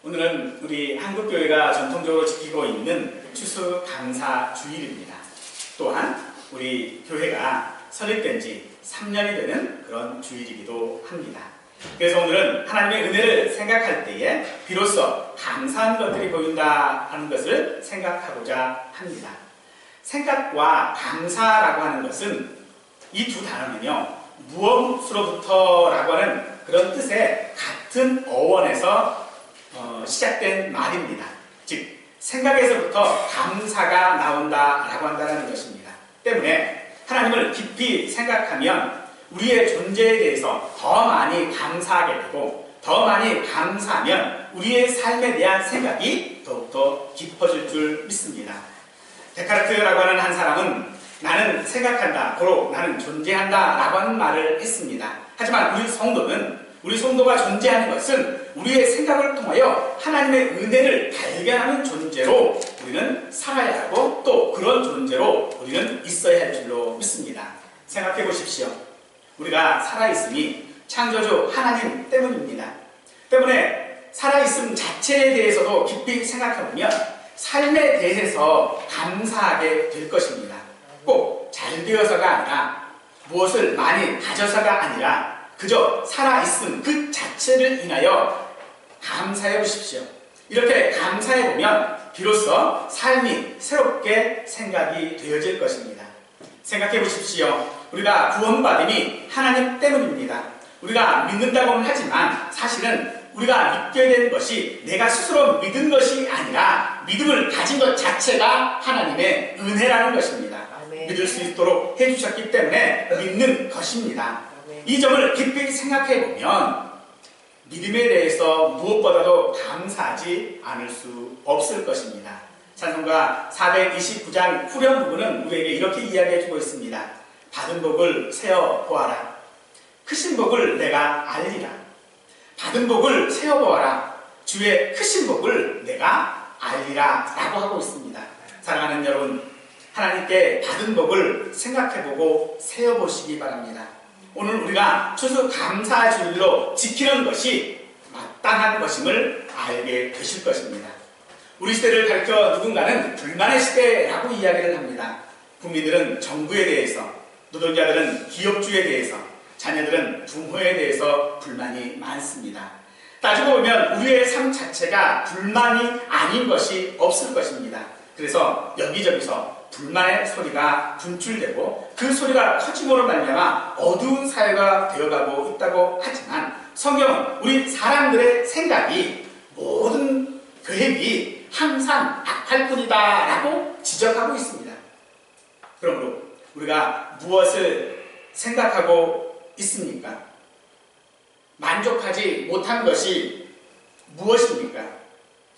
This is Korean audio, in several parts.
오늘은 우리 한국교회가 전통적으로 지키고 있는 추수감사주일입니다. 또한 우리 교회가 설립된 지 3년이 되는 그런 주일이기도 합니다. 그래서 오늘은 하나님의 은혜를 생각할 때에 비로소 감사한 것들이 보인다 하는 것을 생각하고자 합니다. 생각과 감사라고 하는 것은 이 두 단어는요, 무엇으로부터 라고 하는 그런 뜻의 같은 어원에서 시작된 말입니다. 즉 생각에서부터 감사가 나온다라고 한다는 것입니다. 때문에 하나님을 깊이 생각하면 우리의 존재에 대해서 더 많이 감사하게 되고, 더 많이 감사하면 우리의 삶에 대한 생각이 더욱더 깊어질 줄 믿습니다. 데카르트라고 하는 한 사람은 나는 생각한다, 고로 나는 존재한다 라고 하는 말을 했습니다. 하지만 우리 성도가 존재하는 것은 우리의 생각을 통하여 하나님의 은혜를 발견하는 존재로 우리는 살아야 하고, 또 그런 존재로 우리는 있어야 할 줄로 믿습니다. 생각해 보십시오. 우리가 살아있음이 창조주 하나님 때문입니다. 때문에 살아있음 자체에 대해서도 깊이 생각해보면 삶에 대해서 감사하게 될 것입니다. 꼭 잘 되어서가 아니라, 무엇을 많이 가져서가 아니라 그저 살아있음 그 자체를 인하여 감사해 보십시오. 이렇게 감사해 보면 비로소 삶이 새롭게 생각이 되어질 것입니다. 생각해 보십시오. 우리가 구원받음이 하나님 때문입니다. 우리가 믿는다고는 하지만 사실은 우리가 믿게 된 것이 내가 스스로 믿은 것이 아니라 믿음을 가진 것 자체가 하나님의 은혜라는 것입니다. 믿을 수 있도록 해주셨기 때문에 믿는 것입니다. 이 점을 깊이 생각해 보면 믿음에 대해서 무엇보다도 감사하지 않을 수 없을 것입니다. 찬송가 429장 후렴 부분은 우리에게 이렇게 이야기해주고 있습니다. 받은 복을 세어보아라. 크신 복을 내가 알리라. 받은 복을 세어보아라. 주의 크신 복을 내가 알리라 라고 하고 있습니다. 사랑하는 여러분, 하나님께 받은 복을 생각해보고 세어보시기 바랍니다. 오늘 우리가 추수감사주일로 지키는 것이 마땅한 것임을 알게 되실 것입니다. 우리 시대를 가리켜 누군가는 불만의 시대라고 이야기를 합니다. 국민들은 정부에 대해서, 노동자들은 기업주에 대해서, 자녀들은 부모에 대해서 불만이 많습니다. 따지고 보면 우리의 삶 자체가 불만이 아닌 것이 없을 것입니다. 그래서 여기저기서 불만의 소리가 분출되고 그 소리가 커짐으로 말미암아 어두운 사회가 되어가고 있다고 하지만, 성경은 우리 사람들의 생각이, 모든 계획이 항상 악할 뿐이다 라고 지적하고 있습니다. 그러므로 우리가 무엇을 생각하고 있습니까? 만족하지 못한 것이 무엇입니까?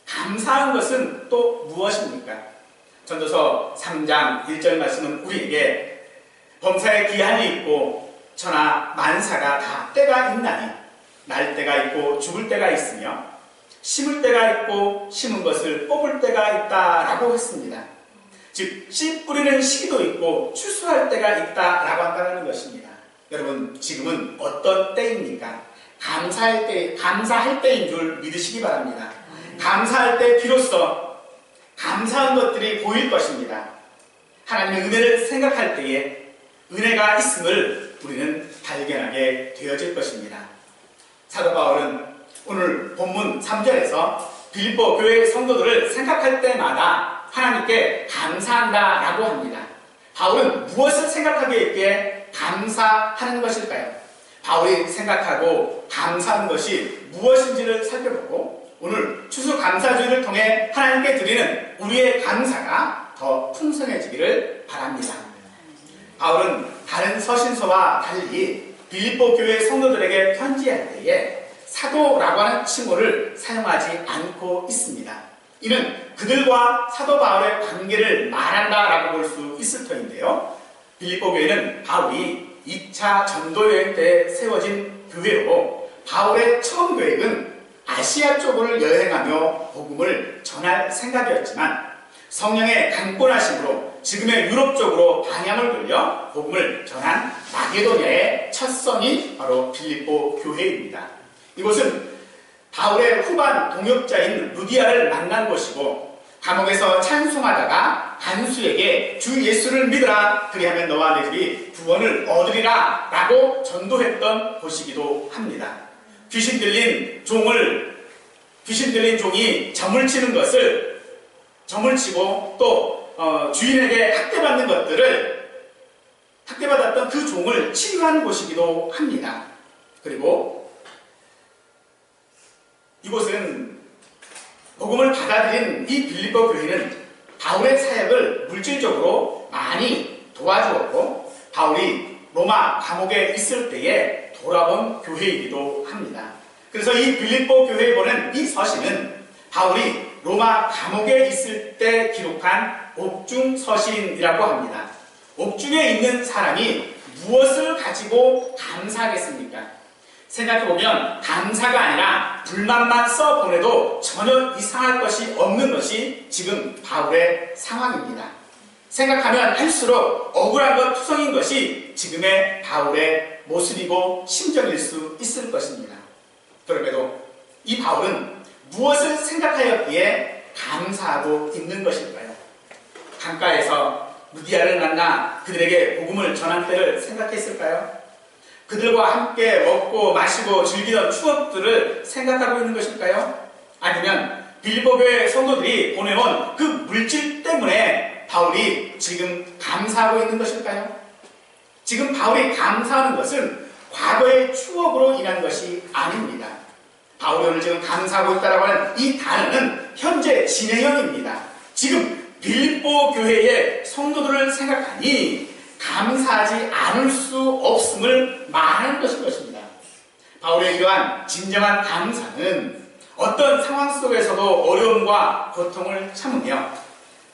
감사한 것은 또 무엇입니까? 전도서 3장 1절 말씀은 우리에게 범사에 기한이 있고 천하 만사가 다 때가 있나니 날 때가 있고 죽을 때가 있으며 심을 때가 있고 심은 것을 뽑을 때가 있다라고 했습니다. 즉 씨 뿌리는 시기도 있고 추수할 때가 있다라고 한다는 것입니다. 여러분, 지금은 어떤 때입니까? 감사할 때인 줄 믿으시기 바랍니다. 감사할 때 비로소 감사한 것들이 보일 것입니다. 하나님의 은혜를 생각할 때에 은혜가 있음을 우리는 발견하게 되어질 것입니다. 사도 바울은 오늘 본문 3절에서 빌립보 교회 성도들을 생각할 때마다 하나님께 감사한다 라고 합니다. 바울은 무엇을 생각하기에 감사하는 것일까요? 바울이 생각하고 감사한 것이 무엇인지를 살펴보고, 오늘 추수감사주일을 통해 하나님께 드리는 우리의 감사가 더 풍성해지기를 바랍니다. 바울은 다른 서신서와 달리 빌립보 교회 성도들에게 편지할 때에 사도라고 하는 칭호를 사용하지 않고 있습니다. 이는 그들과 사도 바울의 관계를 말한다라고 볼 수 있을 터인데요. 빌립보 교회는 바울이 2차 전도여행 때 세워진 교회로, 바울의 처음 계획은 아시아 쪽을 여행하며 복음을 전할 생각이었지만 성령의 강권하심으로 지금의 유럽 쪽으로 방향을 돌려 복음을 전한 마게도냐의 첫 성이 바로 빌립보 교회입니다. 이곳은 바울의 후반 동역자인 루디아를 만난 곳이고 감옥에서 찬송하다가 간수에게 주 예수를 믿으라 그리하면 너와 내 집이 구원을 얻으리라 라고 전도했던 곳이기도 합니다. 귀신 들린 종이 점을 치는 것을 점을 치고 또 주인에게 학대받았던 그 종을 치유한 곳이기도 합니다. 그리고 이곳은 복음을 받아들인 이 빌립보 교회는 바울의 사역을 물질적으로 많이 도와주었고 바울이 로마 감옥에 있을 때에 돌아온 교회이기도 합니다. 그래서 이 빌립보 교회에 보낸 이 서신은 바울이 로마 감옥에 있을 때 기록한 옥중 서신이라고 합니다. 옥중에 있는 사람이 무엇을 가지고 감사하겠습니까? 생각해보면 감사가 아니라 불만만 써보내도 전혀 이상할 것이 없는 것이 지금 바울의 상황입니다. 생각하면 할수록 억울한 것 투성인 것이 지금의 바울의 모습이고 심정일 수 있을 것입니다. 그럼에도 이 바울은 무엇을 생각하였기에 감사하고 있는 것일까요? 강가에서 루디아를 만나 그들에게 복음을 전한 때를 생각했을까요? 그들과 함께 먹고 마시고 즐기던 추억들을 생각하고 있는 것일까요? 아니면 빌립보 교회 성도들이 보내온 그 물질 때문에 바울이 지금 감사하고 있는 것일까요? 지금 바울이 감사하는 것은 과거의 추억으로 인한 것이 아닙니다. 바울이 오늘 지금 감사하고 있다고 하는 이 단어는 현재 진행형입니다. 지금 빌립보 교회의 성도들을 생각하니 감사하지 않을 수 없음을 말하는 것입니다. 바울의 이러한 진정한 감사는 어떤 상황 속에서도 어려움과 고통을 참으며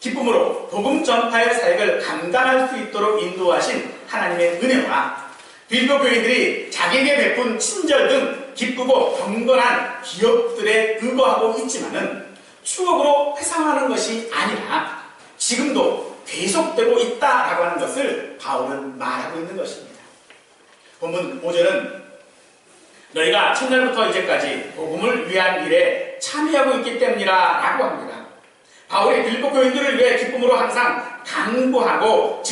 기쁨으로 복음 전파의 사역을 감당할 수 있도록 인도하신 하나님의 은혜와 빌립보 교인들이 자기에게 베푼 친절 등 기쁘고 경건한 기업들에 의거하고 있지만은 추억으로 회상하는 것이 아니라 지금도 계속되고 있다라고 하는 것을 바울은 말하고 있는 것입니다. 본문 5절은 너희가 첫날부터 이제까지 복음을 위한 일에 참여하고 있기 때문이라 라고 합니다. 바울이 빌립보 교인들을 위해 기쁨으로 항상 간구하고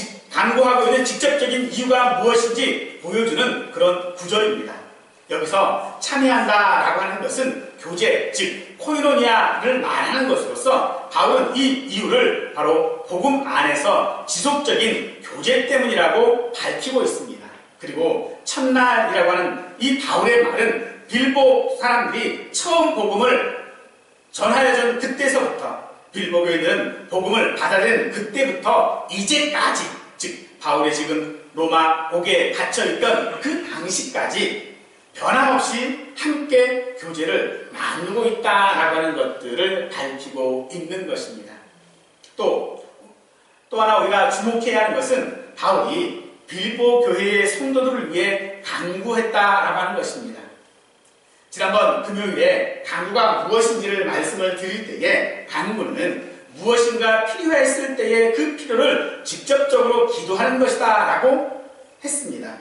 있는 직접적인 이유가 무엇인지 보여주는 그런 구절입니다. 여기서 참여한다라고 하는 것은 교제, 즉 코이노니아를 말하는 것으로서 바울은 이 이유를 바로 복음 안에서 지속적인 교제 때문이라고 밝히고 있습니다. 그리고 첫날이라고 하는 이 바울의 말은 빌립보 사람들이 처음 복음을 전하여준 그때서부터 빌립보 교인들은 복음을 받아들인 그때부터 이제까지, 즉 바울이 지금 로마 옥에 갇혀있던 그 당시까지 변함없이 함께 교제를 나누고 있다라고 하는 것들을 밝히고 있는 것입니다. 또 하나 우리가 주목해야 하는 것은 바울이 빌립보 교회의 성도들을 위해 간구했다라고 하는 것입니다. 지난번 금요일에 간구가 무엇인지를 말씀을 드릴 때에 간구는 무엇인가 필요했을 때의 그 필요를 직접적으로 기도하는 것이다 라고 했습니다.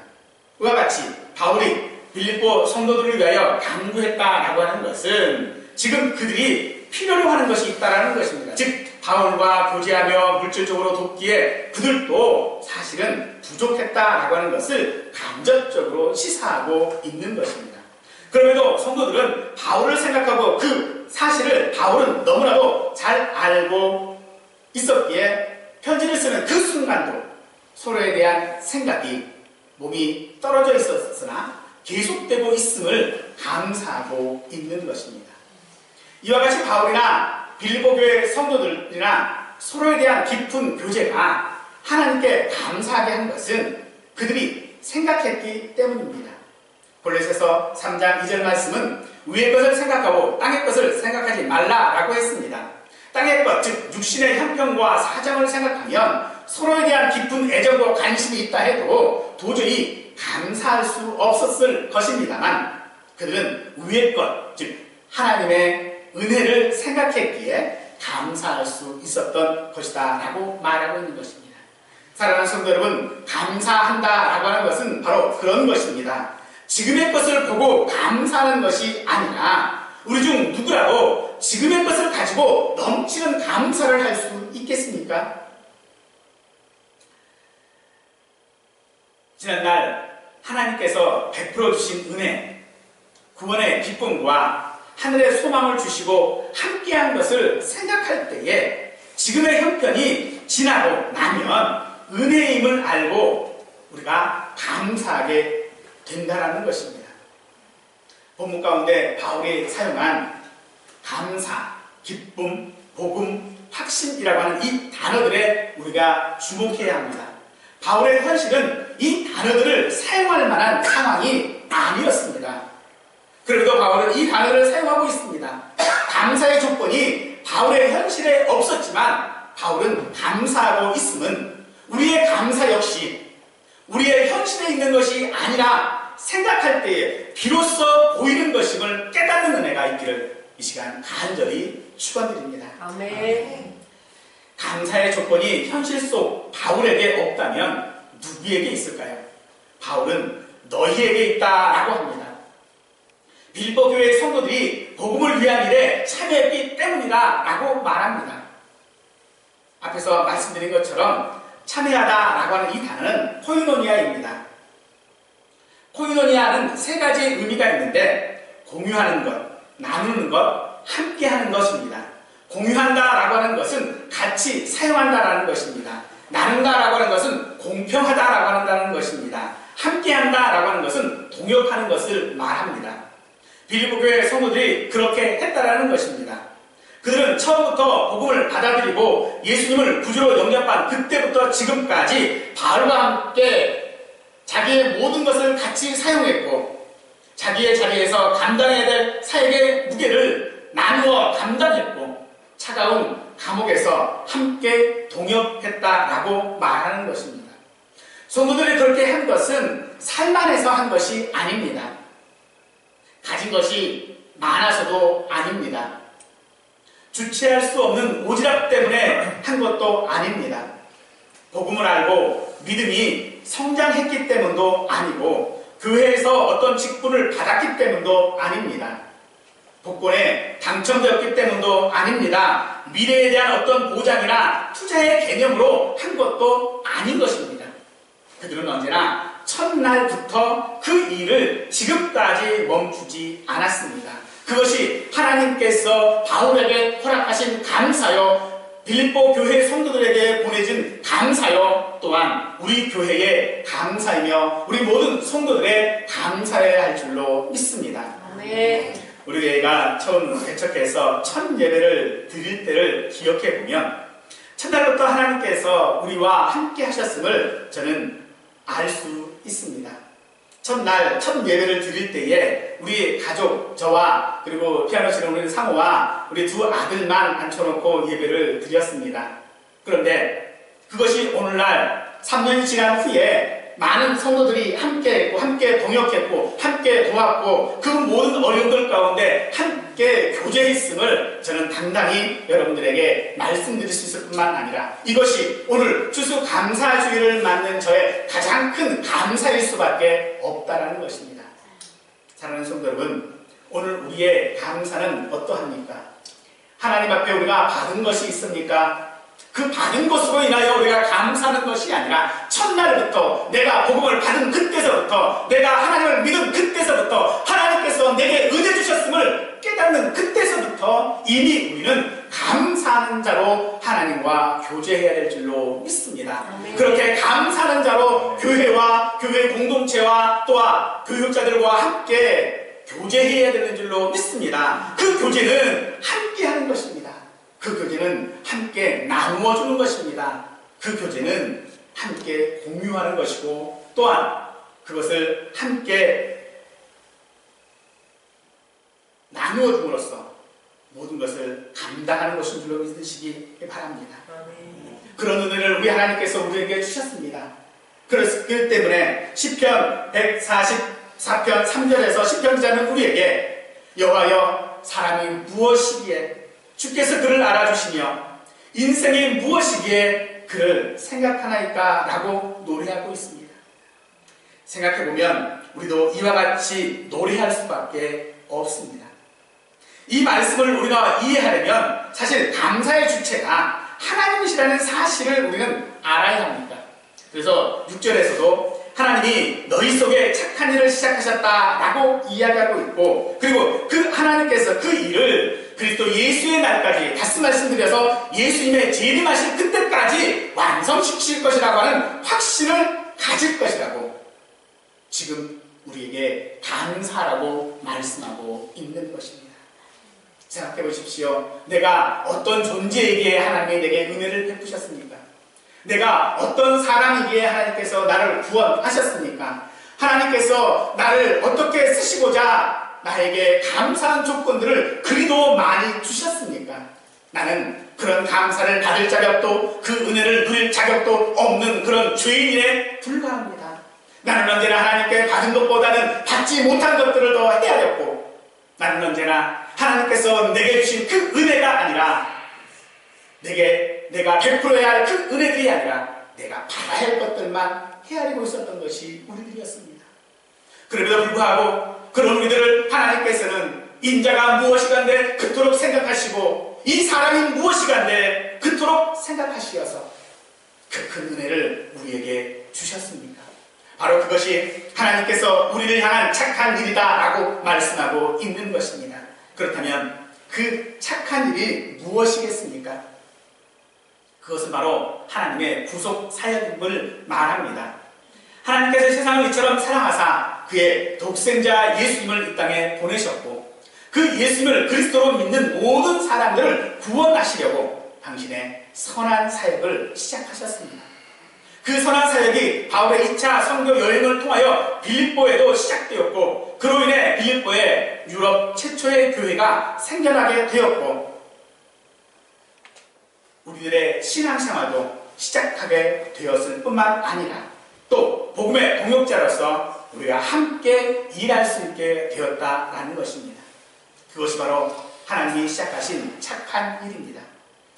그와 같이 바울이 빌립보 성도들을 위하여 간구했다라고 하는 것은 지금 그들이 필요로 하는 것이 있다라는 것입니다. 즉 바울과 교제하며 물질적으로 돕기에 그들도 사실은 부족했다라고 하는 것을 간접적으로 시사하고 있는 것입니다. 그럼에도 성도들은 바울을 생각하고 그 사실을 바울은 너무나도 잘 알고 있었기에 편지를 쓰는 그 순간도 서로에 대한 생각이 몸이 떨어져 있었으나 계속되고 있음을 감사하고 있는 것입니다. 이와 같이 바울이나 빌립보 교회 성도들이나 서로에 대한 깊은 교제가 하나님께 감사하게 한 것은 그들이 생각했기 때문입니다. 골로새서 3장 2절 말씀은 위의 것을 생각하고 땅의 것을 생각하지 말라라고 했습니다. 땅의 것, 즉 육신의 형편과 사정을 생각하면 서로에 대한 깊은 애정과 관심이 있다 해도 도저히 감사할 수 없었을 것입니다만 그들은 위의 것, 즉 하나님의 은혜를 생각했기에 감사할 수 있었던 것이다 라고 말하고 있는 것입니다. 사랑하는 성도 여러분, 감사한다라고 하는 것은 바로 그런 것입니다. 지금의 것을 보고 감사하는 것이 아니라 우리 중 누구라도 지금의 것을 가지고 넘치는 감사를 할 수 있겠습니까? 지난날 하나님께서 베풀어 주신 은혜, 구원의 기쁨과 하늘의 소망을 주시고 함께한 것을 생각할 때에 지금의 형편이 지나고 나면 은혜임을 알고 우리가 감사하게 된다는 것입니다. 본문 가운데 바울이 사용한 감사, 기쁨, 복음, 확신이라고 하는 이 단어들에 우리가 주목해야 합니다. 바울의 현실은 이 단어들을 사용할 만한 상황이 아니었습니다. 그래도 바울은 이 단어를 사용하고 있습니다. 감사의 조건이 바울의 현실에 없었지만 바울은 감사하고 있음은 우리의 감사 역시 우리의 현실에 있는 것이 아니라 생각할 때에 비로소 보이는 것임을 깨닫는 은혜가 있기를 이 시간 간절히 축원드립니다. 아멘. 감사의 조건이 현실 속 바울에게 없다면 누구에게 있을까요? 바울은 너희에게 있다라고 합니다. 빌립보 교회의 성도들이 복음을 위한 일에 참여했기 때문이다라고 말합니다. 앞에서 말씀드린 것처럼 참여하다라고 하는 이 단어는 코이노니아입니다. 코이노니아는 세 가지 의미가 있는데 공유하는 것, 나누는 것, 함께하는 것입니다. 공유한다라고 하는 것은 같이 사용한다라는 것입니다. 나눈다라고 하는 것은 공평하다라고 한다는 것입니다. 함께한다라고 하는 것은 동역하는 것을 말합니다. 빌립보 교회 성도들이 그렇게 했다라는 것입니다. 그들은 처음부터 복음을 받아들이고 예수님을 구주로 영접한 그때부터 지금까지 바울과 함께 자기의 모든 것을 같이 사용했고 자기의 자리에서 감당해야 될 사역의 무게를 나누어 감당했고 차가운 감옥에서 함께 동역했다라고 말하는 것입니다. 성도들이 그렇게 한 것은 살만해서 한 것이 아닙니다. 가진 것이 많아서도 아닙니다. 주체할 수 없는 오지랖 때문에 한 것도 아닙니다. 복음을 알고 믿음이 성장했기 때문도 아니고 교회에서 어떤 직분을 받았기 때문도 아닙니다. 복권에 당첨되었기 때문도 아닙니다. 미래에 대한 어떤 보장이나 투자의 개념으로 한 것도 아닌 것입니다. 그들은 언제나 첫날부터 그 일을 지금까지 멈추지 않았습니다. 그것이 하나님께서 바울에게 허락하신 감사요, 빌립보 교회 성도들에게 보내준 감사요, 또한 우리 교회의 감사이며 우리 모든 성도들의 감사해야 할 줄로 믿습니다. 네. 우리 교회가 처음 개척해서 첫 예배를 드릴 때를 기억해 보면 첫날부터 하나님께서 우리와 함께 하셨음을 저는 알 수 있습니다. 첫날 첫 예배를 드릴 때에 우리 가족, 저와 그리고 피아노 치는 우리 상호와 우리 두 아들만 앉혀놓고 예배를 드렸습니다. 그런데 그것이 오늘날 3년이 지난 후에 많은 성도들이 함께했고 함께 동역했고 함께 도왔고 그 모든 어려움들 가운데 함께 교제했음을 저는 당당히 여러분들에게 말씀드릴 수 있을 뿐만 아니라 이것이 오늘 추수감사주의를 맞는 저의 가장 큰 감사일 수밖에 없다라는 것입니다. 사랑하는 성도 여러분, 오늘 우리의 감사는 어떠합니까? 하나님 앞에 우리가 받은 것이 있습니까? 그 받은 것으로 인하여 우리가 감사하는 것이 아니라 첫날부터 내가 복음을 받은 그때서부터 내가 하나님을 믿은 그때서부터 하나님께서 내게 은혜 주셨음을 깨닫는 그때서부터 이미 우리는 감사하는 자로 하나님과 교제해야 될 줄로 믿습니다. 아멘. 그렇게 감사하는 자로 교회와 교회 공동체와 또한 교육자들과 함께 교제해야 되는 줄로 믿습니다. 그 교제는 함께 하는 것입니다. 그 교제는 함께 나누어 주는 것입니다. 그 교제는 함께 공유하는 것이고 또한 그것을 함께 나누어 줌으로써 모든 것을 감당하는 것인 줄로 믿으시기 바랍니다. 그런 은혜를 우리 하나님께서 우리에게 주셨습니다. 그렇기 때문에 시편 144편 3절에서 시편 기자는 우리에게 여호와여 사람이 무엇이기에 주께서 그를 알아주시며 인생이 무엇이기에 그를 생각하나이까 라고 노래하고 있습니다. 생각해보면 우리도 이와 같이 노래할 수밖에 없습니다. 이 말씀을 우리가 이해하려면 사실 감사의 주체가 하나님이시라는 사실을 우리는 알아야 합니다. 그래서 6절에서도 하나님이 너희 속에 착한 일을 시작하셨다라고 이야기하고 있고, 그리고 그 하나님께서 그 일을 그리스도 예수의 날까지, 다시 말씀드려서 예수님의 재림하실 그때까지 완성시킬 것이라고 하는 확신을 가질 것이라고 지금 우리에게 감사라고 말씀하고 있는 것입니다. 생각해 보십시오. 내가 어떤 존재이기에 하나님이 내게 은혜를 베푸셨습니까? 내가 어떤 사람이기에 하나님께서 나를 구원하셨습니까? 하나님께서 나를 어떻게 쓰시고자 나에게 감사한 조건들을 그리도 많이 주셨습니까? 나는 그런 감사를 받을 자격도, 그 은혜를 누릴 자격도 없는 그런 죄인에 불과합니다. 나는 언제나 하나님께 받은 것보다는 받지 못한 것들을 더 헤아렸고, 나는 언제나 하나님께서 내게 주신 그 은혜가 아니라 내가 베풀어야 할 그 은혜들이 아니라 내가 받아야 할 것들만 헤아리고 있었던 것이 우리들이었습니다. 그럼에도 불구하고 그런 우리들을 하나님께서는 인자가 무엇이간데 그토록 생각하시고, 이 사람이 무엇이간데 그토록 생각하시어서 그 큰 은혜를 우리에게 주셨습니다. 바로 그것이 하나님께서 우리를 향한 착한 일이다 라고 말씀하고 있는 것입니다. 그렇다면 그 착한 일이 무엇이겠습니까? 그것은 바로 하나님의 구속 사역임을 말합니다. 하나님께서 세상을 이처럼 사랑하사 그의 독생자 예수님을 이 땅에 보내셨고, 그 예수님을 그리스도로 믿는 모든 사람들을 구원하시려고 당신의 선한 사역을 시작하셨습니다. 그 선한 사역이 바울의 2차 선교 여행을 통하여 빌립보에도 시작되었고, 그로 인해 빌립보에 유럽 최초의 교회가 생겨나게 되었고, 우리들의 신앙생활도 시작하게 되었을 뿐만 아니라 또 복음의 동역자로서 우리가 함께 일할 수 있게 되었다라는 것입니다. 그것이 바로 하나님이 시작하신 착한 일입니다.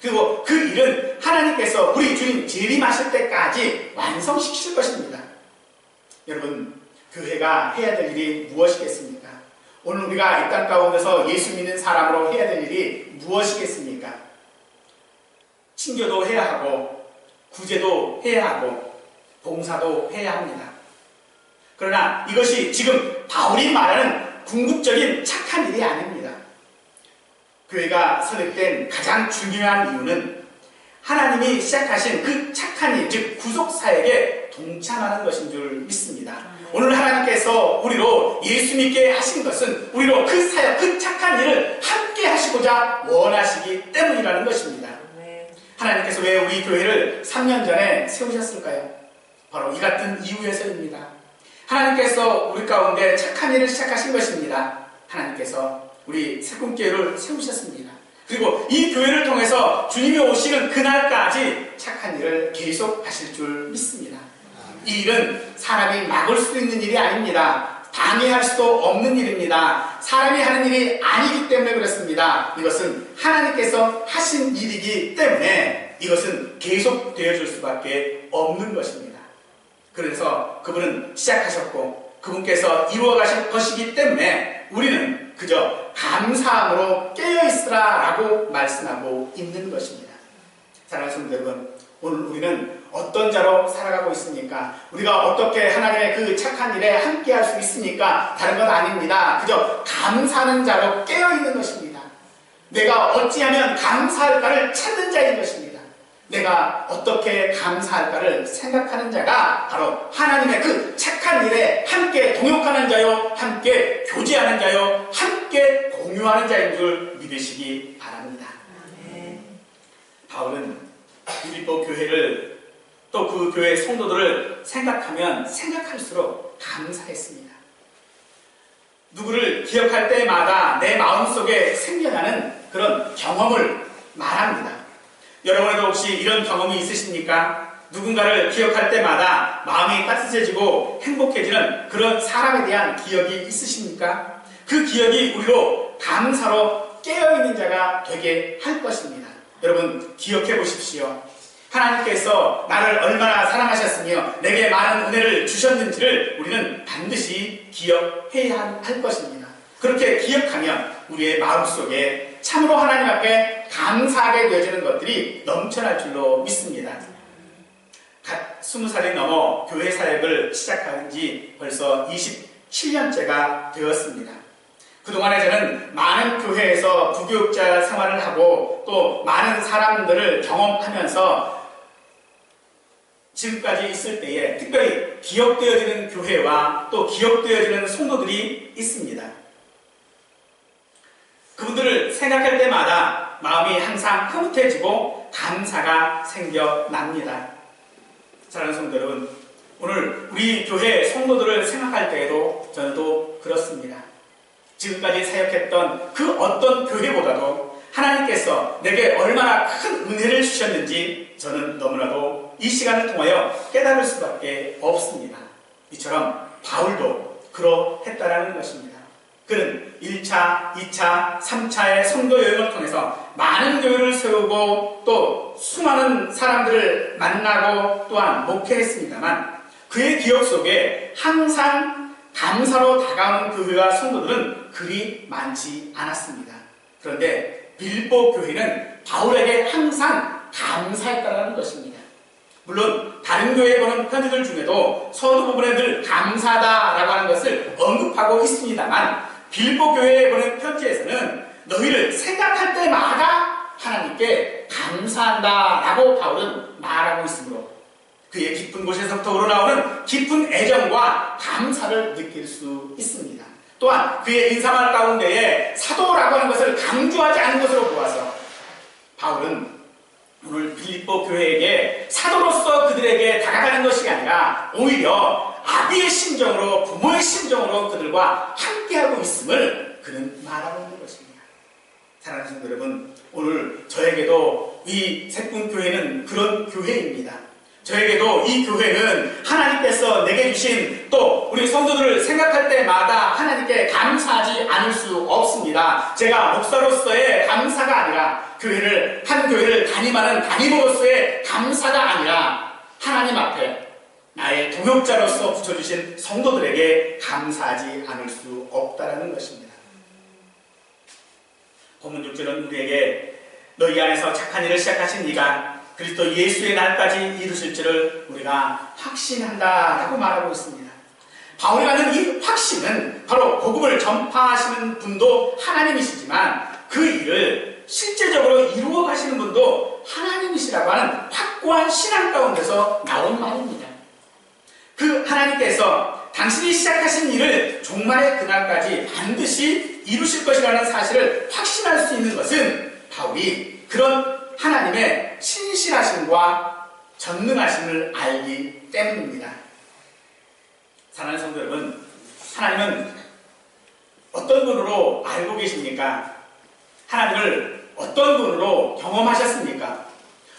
그리고 그 일은 하나님께서 우리 주님 재림하실 때까지 완성시킬 것입니다. 여러분, 교회가 해야 될 일이 무엇이겠습니까? 오늘 우리가 이 땅 가운데서 예수 믿는 사람으로 해야 될 일이 무엇이겠습니까? 친교도 해야 하고, 구제도 해야 하고, 봉사도 해야 합니다. 그러나 이것이 지금 바울이 말하는 궁극적인 착한 일이 아닙니다. 교회가 설립된 가장 중요한 이유는 하나님이 시작하신 그 착한 일, 즉 구속사역에 동참하는 것인 줄 믿습니다. 오늘 하나님께서 우리로 예수 믿게 하신 것은 우리로 그 사역, 그 착한 일을 함께 하시고자 원하시기 때문이라는 것입니다. 하나님께서 왜 우리 교회를 3년 전에 세우셨을까요? 바로 이 같은 이유에서입니다. 하나님께서 우리 가운데 착한 일을 시작하신 것입니다. 하나님께서 우리 새꿈교회를 세우셨습니다. 그리고 이 교회를 통해서 주님이 오시는 그날까지 착한 일을 계속 하실 줄 믿습니다. 이 일은 사람이 막을 수 있는 일이 아닙니다. 방해할 수도 없는 일입니다. 사람이 하는 일이 아니기 때문에 그렇습니다. 이것은 하나님께서 하신 일이기 때문에 이것은 계속 되어줄 수밖에 없는 것입니다. 그래서 그분은 시작하셨고 그분께서 이루어 가실 것이기 때문에 우리는 그저 감사함으로 깨어있으라 라고 말씀하고 있는 것입니다. 사랑하는 성도 여러분, 오늘 우리는 어떤 자로 살아가고 있습니까? 우리가 어떻게 하나님의 그 착한 일에 함께 할 수 있습니까? 다른 건 아닙니다. 그저 감사하는 자로 깨어있는 것입니다. 내가 어찌하면 감사할까를 찾는 자인 것입니다. 내가 어떻게 감사할까를 생각하는 자가 바로 하나님의 그 착한 일에 함께 동역하는 자요, 함께 교제하는 자요, 함께 공유하는 자인 줄 믿으시기 바랍니다. 바울은 빌립보 교회를 또 그 교회 성도들을 생각하면 생각할수록 감사했습니다. 누구를 기억할 때마다 내 마음속에 생겨나는 그런 경험을 말합니다. 여러분에도 혹시 이런 경험이 있으십니까? 누군가를 기억할 때마다 마음이 따뜻해지고 행복해지는 그런 사람에 대한 기억이 있으십니까? 그 기억이 우리로 감사로 깨어있는 자가 되게 할 것입니다. 여러분, 기억해 보십시오. 하나님께서 나를 얼마나 사랑하셨으며 내게 많은 은혜를 주셨는지를 우리는 반드시 기억해야 할 것입니다. 그렇게 기억하면 우리의 마음속에 참으로 하나님 앞에 감사하게 되어지는 것들이 넘쳐날 줄로 믿습니다. 갓 20살이 넘어 교회 사역을 시작한 지 벌써 27년째가 되었습니다. 그동안에 저는 많은 교회에서 부교육자 생활을 하고 또 많은 사람들을 경험하면서 지금까지 있을 때에 특별히 기억되어지는 교회와 또 기억되어지는 성도들이 있습니다. 그분들을 생각할 때마다 마음이 항상 흐뭇해지고 감사가 생겨납니다. 사랑하는 성도 여러분, 오늘 우리 교회 성도들을 생각할 때에도 저도 그렇습니다. 지금까지 사역했던 그 어떤 교회보다도 하나님께서 내게 얼마나 큰 은혜를 주셨는지 저는 너무나도 이 시간을 통하여 깨달을 수밖에 없습니다. 이처럼 바울도 그러했다라는 것입니다. 그는 1차, 2차, 3차의 선교 여행을 통해서 많은 교회를 세우고 또 수많은 사람들을 만나고 또한 목회했습니다만 그의 기억 속에 항상 감사로 다가오는 교회와 성도들은 그리 많지 않았습니다. 그런데 빌보 교회는 바울에게 항상 감사했다는 것입니다. 물론 다른 교회에 보는 편지들 중에도 서두 부분에 늘 감사하다라고 하는 것을 언급하고 있습니다만 빌보 교회에 보낸 편지에서는 너희를 생각할 때마다 하나님께 감사한다라고 바울은 말하고 있으므로 그의 깊은 곳에서부터 우러나오는 깊은 애정과 감사를 느낄 수 있습니다. 또한 그의 인사말 가운데에 사도라고 하는 것을 강조하지 않은 것으로 보아서 바울은 오늘 빌립보 교회에게 사도로서 그들에게 다가가는 것이 아니라 오히려 아비의 심정으로 부모의 심정으로 그들과 함께하고 있음을 그는 말하고 있는 것입니다. 사랑하는 성도 여러분, 오늘 저에게도 이 색군교회는 그런 교회입니다. 저에게도 이 교회는 하나님께서 내게 주신 또 우리 성도들을 생각할 때마다 하나님께 감사하지 않을 수 없습니다. 제가 목사로서의 감사가 아니라 한 교회를 담임하는 담임으로서의 감사가 아니라 하나님 앞에 나의 동역자로서 붙여주신 성도들에게 감사하지 않을 수 없다는 것입니다. 본문 6절은 우리에게 너희 안에서 착한 일을 시작하신 이가 그리스도 예수의 날까지 이루실 줄을 우리가 확신한다라고 말하고 있습니다. 바울이 갖는 이 확신은 바로 복음을 전파하시는 분도 하나님이시지만 그 일을 실제적으로 이루어 가시는 분도 하나님이시라고 하는 확고한 신앙 가운데서 나온 말입니다. 그 하나님께서 당신이 시작하신 일을 종말의 그날까지 반드시 이루실 것이라는 사실을 확신할 수 있는 것은 바울이 그런 하나님의 신실하심과 전능하심을 알기 때문입니다. 사랑하는 성도 여러분, 하나님은 어떤 분으로 알고 계십니까? 하나님을 어떤 분으로 경험하셨습니까?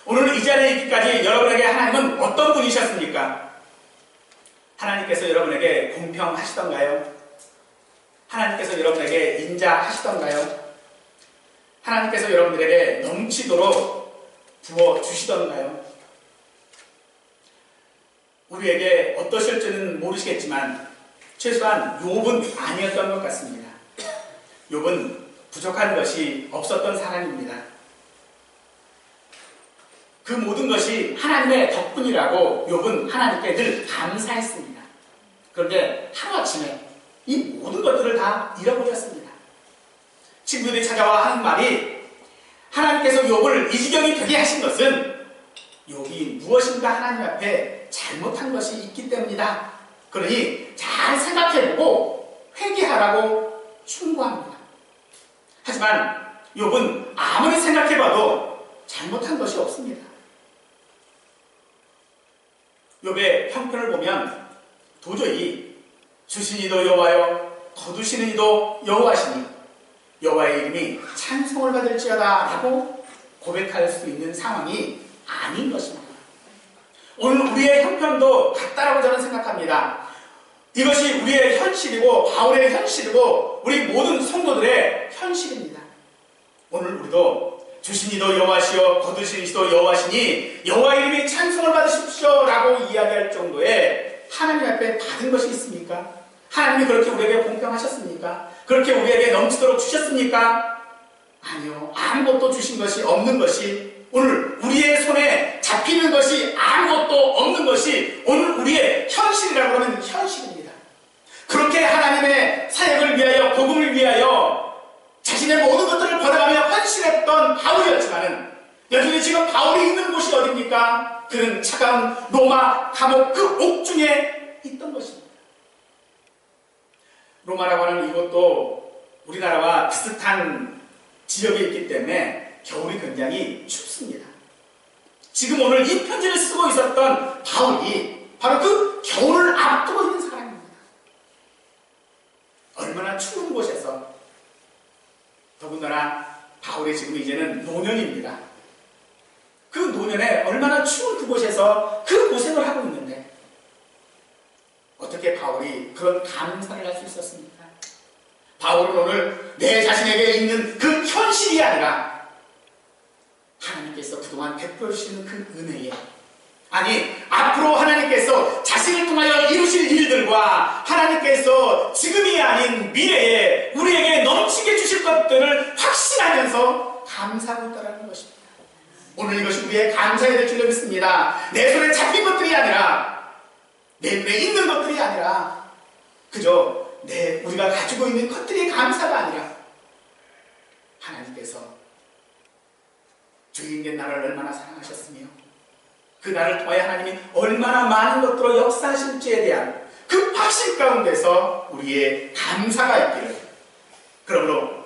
오늘 이 자리에 있기까지 여러분에게 하나님은 어떤 분이셨습니까? 하나님께서 여러분에게 공평하시던가요? 하나님께서 여러분에게 인자하시던가요? 하나님께서 여러분들에게 넘치도록 부어주시던가요? 우리에게 어떠실지는 모르시겠지만 최소한 욥은 아니었던 것 같습니다. 욥은 부족한 것이 없었던 사람입니다. 그 모든 것이 하나님의 덕분이라고 욥은 하나님께 늘 감사했습니다. 그런데 하루아침에 이 모든 것들을 다 잃어버렸습니다. 친구들이 찾아와 하는 말이 하나님께서 욥을 이 지경이 되게 하신 것은 욥이 무엇인가 하나님 앞에 잘못한 것이 있기 때문이다. 그러니 잘 생각해보고 회개하라고 충고합니다. 하지만 욥은 아무리 생각해봐도 잘못한 것이 없습니다. 욥의 형편을 보면 도저히 주신 이도 여호와요 거두시는 이도 여호와시니 여호와의 이름이 찬송을 받을지어다 라고 고백할 수 있는 상황이 아닌 것입니다. 오늘 우리의 형편도 같다라고 저는 생각합니다. 이것이 우리의 현실이고 바울의 현실이고 우리 모든 성도들의 현실입니다. 오늘 우리도 주신 이도 여호와시요 거두신 이도 여호와시니 여호와의 이름이 찬송을 받으십시오 라고 이야기할 정도의 하나님 앞에 받은 것이 있습니까? 하나님이 그렇게 우리에게 공평하셨습니까? 주셨습니까? 그렇게 우리에게 넘치도록 주셨습니까? 아니요. 아무것도 주신 것이 없는 것이, 오늘 우리의 손에 잡히는 것이 아무것도 없는 것이 오늘 우리의 현실이라고 하면 현실입니다. 그렇게 하나님의 사역을 위하여, 복음을 위하여 자신의 모든 것들을 버려가며 헌신했던 바울이었지만은, 여전히 지금 바울이 있는 곳이 어디입니까? 그는 차가운 로마 감옥 그 옥중에 있던 것입니다. 로마라고 하는 이곳도 우리나라와 비슷한 지역에 있기 때문에 겨울이 굉장히 춥습니다. 지금 오늘 이 편지를 쓰고 있었던 바울이 바로 그 겨울을 앞두고 있는 사람입니다. 얼마나 추운 곳에서, 더군다나 바울이 지금 이제는 노년입니다. 그 노년에 얼마나 추운 그곳에서 그 고생을 하고 있는데 어떻게 바울이 그런 감사를 할 수 있었습니까? 바울은 오늘 내 자신에게 있는 그 현실이 아니라 하나님께서 그동안 베풀어 주시는 그 은혜에, 아니 앞으로 하나님께서 자신을 통하여 이루실 일들과 하나님께서 지금이 아닌 미래에 우리에게 넘치게 주실 것들을 확신하면서 감사하고 있다는 것입니다. 오늘 이것이 우리의 감사해야 될 줄로 믿습니다. 내 손에 잡힌 것들이 아니라, 내 눈에 있는 것들이 아니라, 그저 우리가 가지고 있는 것들이 감사가 아니라, 하나님께서 주인된 나를 얼마나 사랑하셨으며 그 나를 통하여 하나님이 얼마나 많은 것들로 역사하실지에 대한 그 확신 가운데서 우리의 감사가 있기를, 그러므로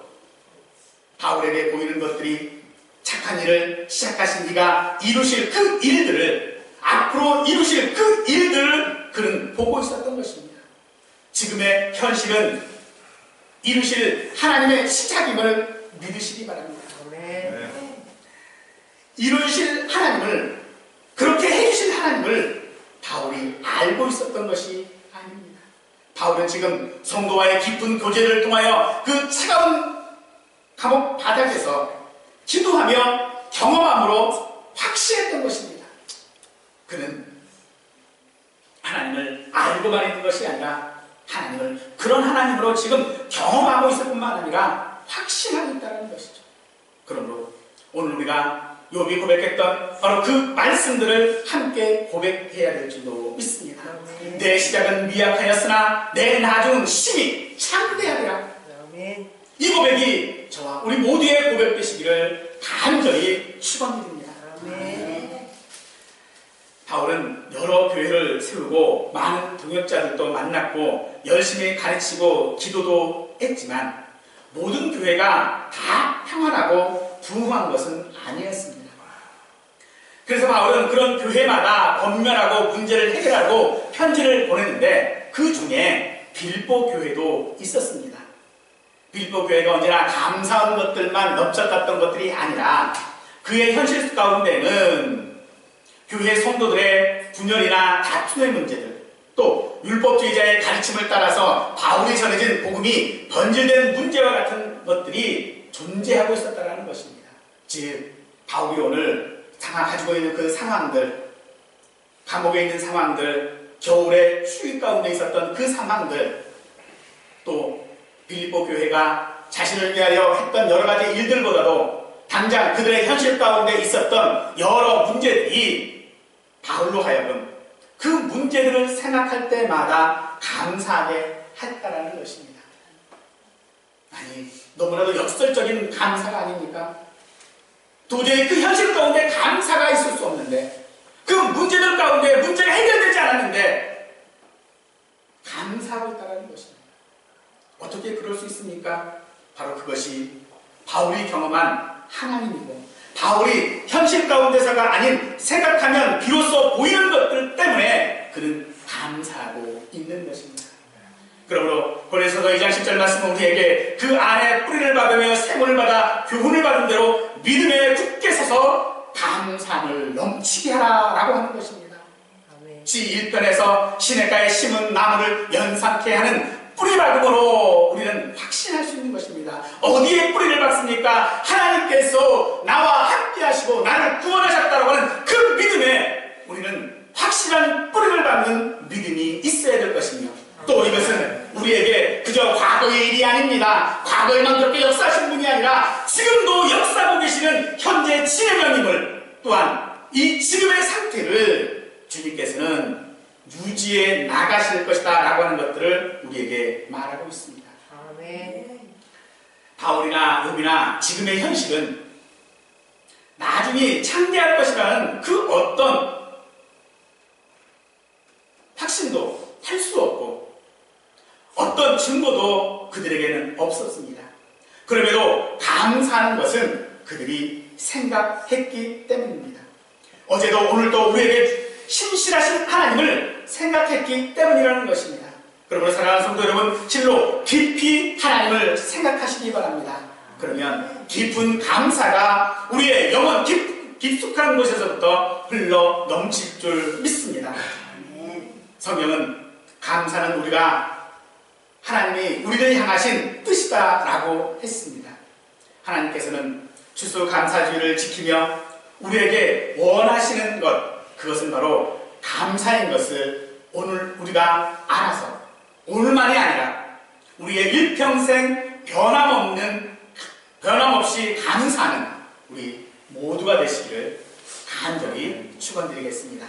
바울에게 보이는 것들이 착한 일을 시작하신 이가 이루실 그 일들을, 앞으로 이루실 그 일들을 그는 보고 있었던 것입니다. 지금의 현실은 이루실 하나님의 시작임을 믿으시기 바랍니다. 아멘. 이루실 하나님을, 그렇게 해주실 하나님을 바울이 알고 있었던 것이 아닙니다. 바울은 지금 성도와의 깊은 교제를 통하여 그 차가운 감옥 바닥에서 기도하며 경험함으로 확신했던 것입니다. 그는 하나님을 알고만 있는 것이 아니라 하나님을 그런 하나님으로 지금 경험하고 있을 뿐만 아니라 확신하고 있다는 것이죠. 그러므로 오늘 우리가 욥이 고백했던 바로 그 말씀들을 함께 고백해야 될 줄로 믿습니다. 내 시작은 미약하였으나 내 나중은 심히 창대하리라. 아멘. 이 고백이 저와 우리 모두의 고백 되시기를 간절히 축원드립니다. 아멘. 바울은 여러 교회를 세우고 많은 동역자들도 만났고 열심히 가르치고 기도도 했지만 모든 교회가 다 평안하고 부흥한 것은 아니었습니다. 그래서 바울은 그런 교회마다 권면하고 문제를 해결하고 편지를 보냈는데 그 중에 빌보 교회도 있었습니다. 빌보 교회가 언제나 감사한 것들만 넘쳐갔던 것들이 아니라 그의 현실 가운데는 교회 성도들의 분열이나 다툼의 문제들, 또 율법주의자의 가르침을 따라서 바울이 전해진 복음이 번질된 문제와 같은 것들이 존재하고 있었다는 것입니다. 즉 바울이 오늘 가지고 있는 그 상황들, 감옥에 있는 상황들, 겨울에 추위 가운데 있었던 그 상황들, 또 빌립보 교회가 자신을 위하여 했던 여러 가지 일들보다도 당장 그들의 현실 가운데 있었던 여러 문제들이 바울로 하여금 그 문제들을 생각할 때마다 감사하게 했다라는 것입니다. 아니, 너무나도 역설적인 감사가 아닙니까? 도저히 그 현실 가운데 감사가 있을 수 없는데, 그 문제들 가운데 문제가 해결되지 않았는데 감사하고 있다는 것입니다. 어떻게 그럴 수 있습니까? 바로 그것이 바울이 경험한 하나님이고, 바울이 현실 가운데서가 아닌 생각하면 비로소 보이는 것들 때문에 그는 감사하고 있는 것입니다. 그러므로 고린도서 2장 10절 말씀은 우리에게 그 안에 뿌리를 받으며 샘물을 받아 교훈을 받은 대로 믿음에 굳게 서서 감사함을 넘치게 하라라고 하는 것입니다. 지 1편에서 시냇가에 심은 나무를 연상케 하는 뿌리박음으로 우리는 확신할 수 있는 것입니다. 어디에 뿌리를 박습니까? 하나님께서 나와 함께 하시고 나를 구원하셨다고 하는 그 믿음에 우리는 확실한 뿌리를 박는 믿음이 있어야 될 것이며, 또 이것은 우리에게 그저 과거의 일이 아닌 아닙니다. 과거에만 그렇게 역사하신 분이 아니라 지금도 역사하고 계시는 현재 진행형님을 또한 이 지금의 상태를 주님께서는 유지해 나가실 것이다 라고 하는 것들을 우리에게 말하고 있습니다. 아멘. 바울이나 욥이나 지금의 현실은 나중에 창대할 것이라는 그 어떤 확신도 할 수 없고 어떤 증거도 그들에게는 없었습니다. 그럼에도 감사하는 것은 그들이 생각했기 때문입니다. 어제도 오늘도 우리에게 신실하신 하나님을 생각했기 때문이라는 것입니다. 그러므로 사랑하는 성도 여러분, 실로 깊이 하나님을 생각하시기 바랍니다. 그러면 깊은 감사가 우리의 영혼 깊숙한 곳에서부터 흘러 넘칠 줄 믿습니다. 성경은 감사는 우리가 하나님이 우리를 향하신 뜻이다 라고 했습니다. 하나님께서는 추수감사주의를 지키며 우리에게 원하시는 것, 그것은 바로 감사인 것을 오늘 우리가 알아서 오늘만이 아니라 우리의 일평생 변함없이 감사하는 우리 모두가 되시기를 간절히 축원드리겠습니다.